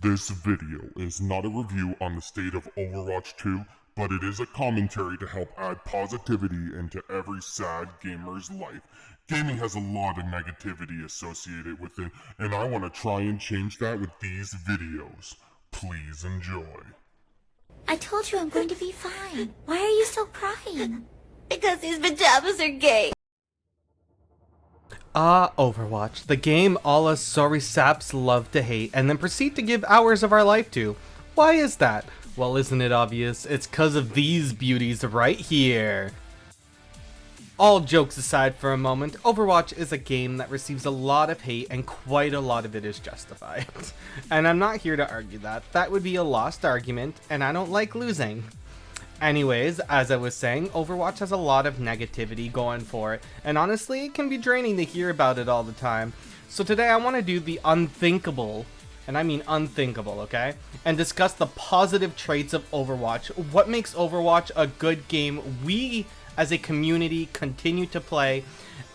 This video is not a review on the state of Overwatch 2, but it is a commentary to help add positivity into every sad gamer's life. Gaming has a lot of negativity associated with it, and I want to try and change that with these videos. Please enjoy. I told you I'm going to be fine. Why are you still crying? Because his pajamas are gay. Overwatch, the game all us sorry saps love to hate and then proceed to give hours of our life to. Why is that? Well, isn't it obvious? It's cause of these beauties right here. All jokes aside for a moment, Overwatch is a game that receives a lot of hate and quite a lot of it is justified. And I'm not here to argue that. That would be a lost argument, and I don't like losing. Anyways, as I was saying, Overwatch has a lot of negativity going for it, and honestly, it can be draining to hear about it all the time. So today I want to do the unthinkable, and I mean unthinkable, okay? And discuss the positive traits of Overwatch, what makes Overwatch a good game we as a community continue to play,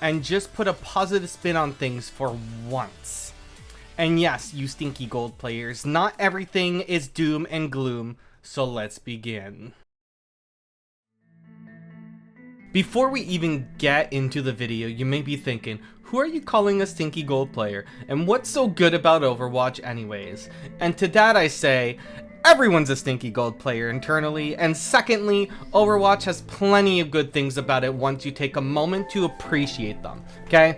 and just put a positive spin on things for once. And yes, you stinky gold players, not everything is doom and gloom, so let's begin. Before we even get into the video, you may be thinking, who are you calling a stinky gold player? And what's so good about Overwatch anyways? And to that I say, everyone's a stinky gold player internally, and secondly, Overwatch has plenty of good things about it once you take a moment to appreciate them, okay?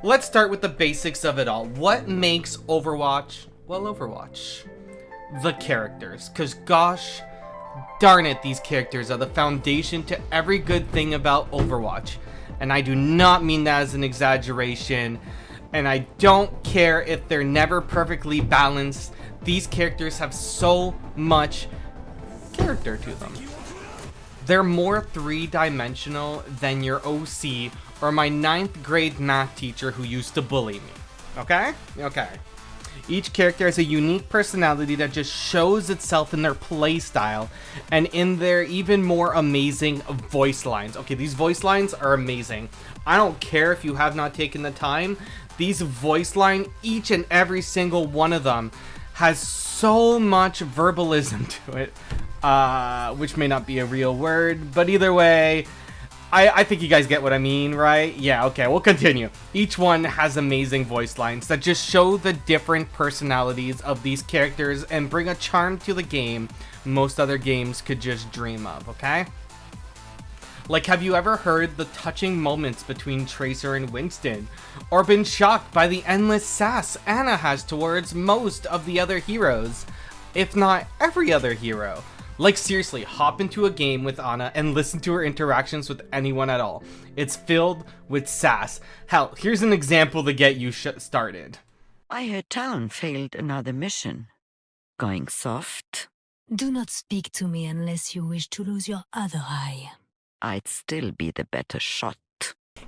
Let's start with the basics of it all. What makes Overwatch, well, Overwatch? The characters, cause gosh darn it, these characters are the foundation to every good thing about Overwatch. And I do not mean that as an exaggeration, and I don't care if they're never perfectly balanced. These characters have so much character to them. They're more three-dimensional than your OC or my 9th grade math teacher who used to bully me. Okay? Okay. Each character has a unique personality that just shows itself in their playstyle and in their even more amazing voice lines. Okay, these voice lines are amazing. I don't care if you have not taken the time. These voice lines, each and every single one of them, has so much verbalism to it, which may not be a real word, but either way, I think you guys get what I mean, right? Yeah, okay, we'll continue. Each one has amazing voice lines that just show the different personalities of these characters and bring a charm to the game most other games could just dream of, okay? Like, have you ever heard the touching moments between Tracer and Winston? Or been shocked by the endless sass Ana has towards most of the other heroes? If not every other hero. Like, seriously, hop into a game with Ana and listen to her interactions with anyone at all. It's filled with sass. Hell, here's an example to get you started. I heard town failed another mission. Going soft? Do not speak to me unless you wish to lose your other eye. I'd still be the better shot.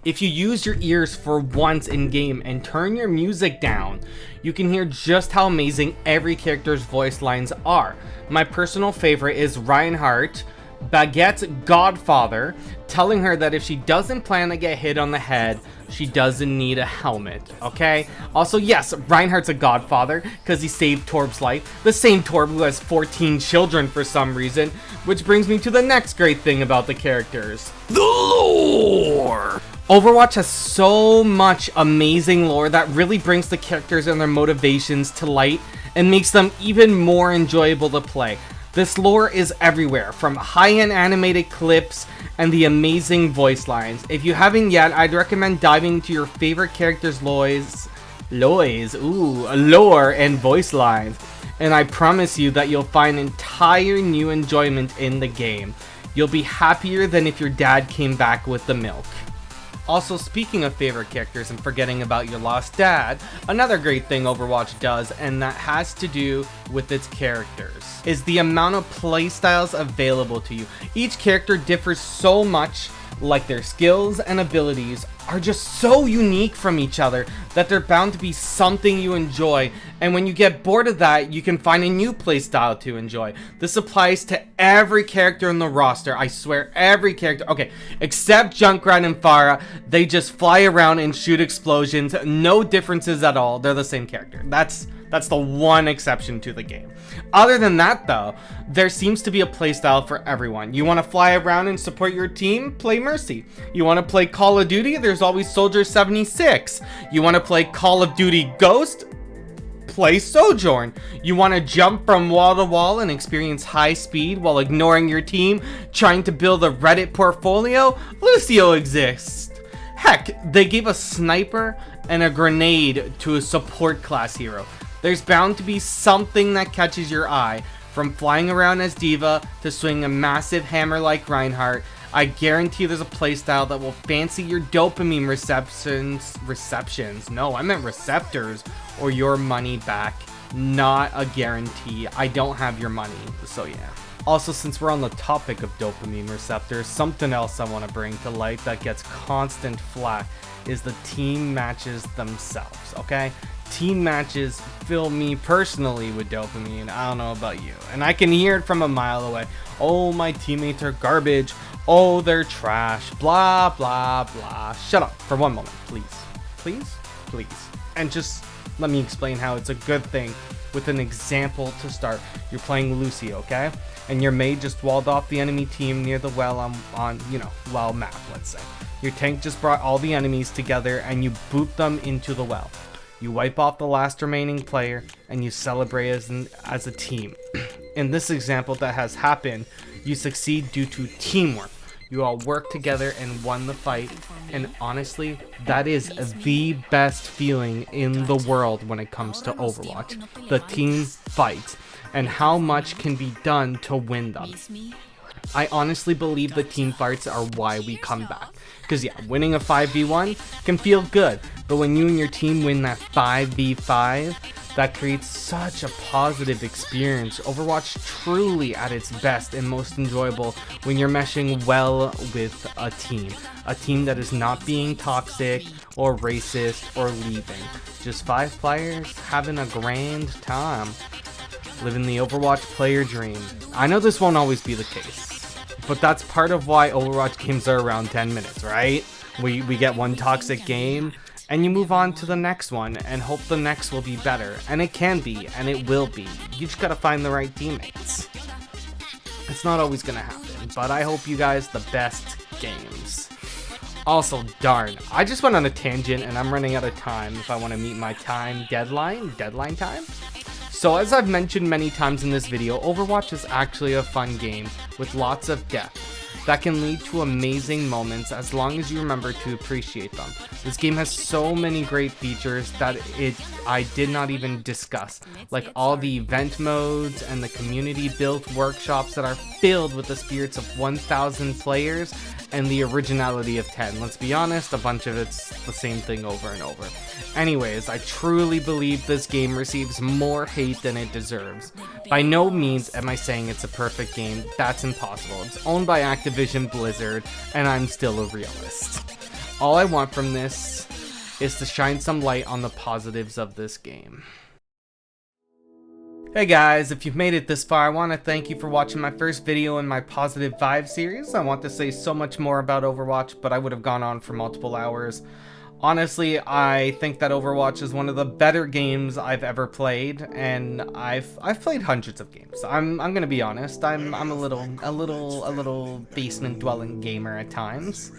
If you use your ears for once in-game and turn your music down, you can hear just how amazing every character's voice lines are. My personal favorite is Reinhardt, Baguette's godfather, telling her that if she doesn't plan to get hit on the head, she doesn't need a helmet, okay? Also, yes, Reinhardt's a godfather because he saved Torb's life, the same Torb who has 14 children for some reason, which brings me to the next great thing about the characters. The lore! Overwatch has so much amazing lore that really brings the characters and their motivations to light and makes them even more enjoyable to play. This lore is everywhere, from high-end animated clips and the amazing voice lines. If you haven't yet, I'd recommend diving into your favorite characters' lore and voice lines. And I promise you that you'll find entire new enjoyment in the game. You'll be happier than if your dad came back with the milk. Also, speaking of favorite characters and forgetting about your lost dad, another great thing Overwatch does, and that has to do with its characters, is the amount of playstyles available to you. Each character differs so much, like their skills and abilities are just so unique from each other that they're bound to be something you enjoy, and when you get bored of that, you can find a new playstyle to enjoy. This applies to every character in the roster, I swear, every character. Okay, except Junkrat and Pharah, they just fly around and shoot explosions, no differences at all, they're the same character. That's That's the one exception to the game. Other than that though, there seems to be a playstyle for everyone. You want to fly around and support your team? Play Mercy. You want to play Call of Duty? There's always Soldier 76. You want to play Call of Duty Ghost? Play Sojourn. You want to jump from wall to wall and experience high speed while ignoring your team, trying to build a Reddit portfolio? Lucio exists. Heck, they gave a sniper and a grenade to a support class hero. There's bound to be something that catches your eye, from flying around as D.Va to swinging a massive hammer like Reinhardt. I guarantee there's a playstyle that will fancy your dopamine receptions. No, I meant receptors, or your money back. Not a guarantee. I don't have your money, so yeah. Also, since we're on the topic of dopamine receptors, something else I want to bring to light that gets constant flack is the team matches themselves, okay? Team matches fill me personally with dopamine. I don't know about you. And I can hear it from a mile away. Oh, my teammates are garbage. Oh, they're trash. Blah, blah, blah. Shut up for one moment, please. Please? Please. And just let me explain how it's a good thing with an example to start. You're playing Lucio, okay? And your maid just walled off the enemy team near the well on well map, let's say. Your tank just brought all the enemies together and you boot them into the well. You wipe off the last remaining player and you celebrate as a team. In this example that has happened, you succeed due to teamwork. You all worked together and won the fight, and honestly, that is the best feeling in the world when it comes to Overwatch. The team fights, and how much can be done to win them. I honestly believe the team fights are why we come back. Because yeah, winning a 5v1 can feel good, but when you and your team win that 5v5, that creates such a positive experience. Overwatch truly at its best and most enjoyable when you're meshing well with a team that is not being toxic or racist or leaving. Just 5 players having a grand time, living the Overwatch player dream. I know this won't always be the case, but that's part of why Overwatch games are around 10 minutes, right? We get one toxic game, and you move on to the next one and hope the next will be better. And it can be, and it will be. You just gotta find the right teammates. It's not always gonna happen, but I hope you guys the best games. Also, darn, I just went on a tangent and I'm running out of time if I want to meet my deadline time. So as I've mentioned many times in this video, Overwatch is actually a fun game with lots of depth that can lead to amazing moments as long as you remember to appreciate them. This game has so many great features that I did not even discuss, like all the event modes and the community built workshops that are filled with the spirits of 1,000 players and the originality of 10. Let's be honest, a bunch of it's the same thing over and over. Anyways, I truly believe this game receives more hate than it deserves. By no means am I saying it's a perfect game. That's impossible. It's owned by Activision Blizzard, and I'm still a realist. All I want from this is to shine some light on the positives of this game. Hey guys, if you've made it this far, I want to thank you for watching my first video in my Positive Vibe series. I want to say so much more about Overwatch, but I would have gone on for multiple hours. Honestly, I think that Overwatch is one of the better games I've ever played, and I've played hundreds of games. I'm gonna be honest. I'm a little basement dwelling gamer at times.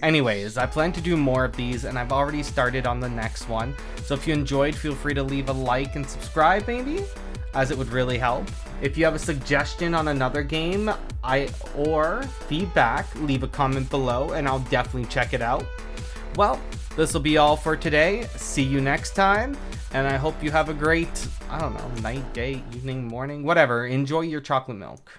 Anyways, I plan to do more of these, and I've already started on the next one. So if you enjoyed, feel free to leave a like and subscribe, maybe, as it would really help. If you have a suggestion on another game or feedback, leave a comment below, and I'll definitely check it out. Well, this will be all for today. See you next time, and I hope you have a great, I don't know, night, day, evening, morning, whatever. Enjoy your chocolate milk.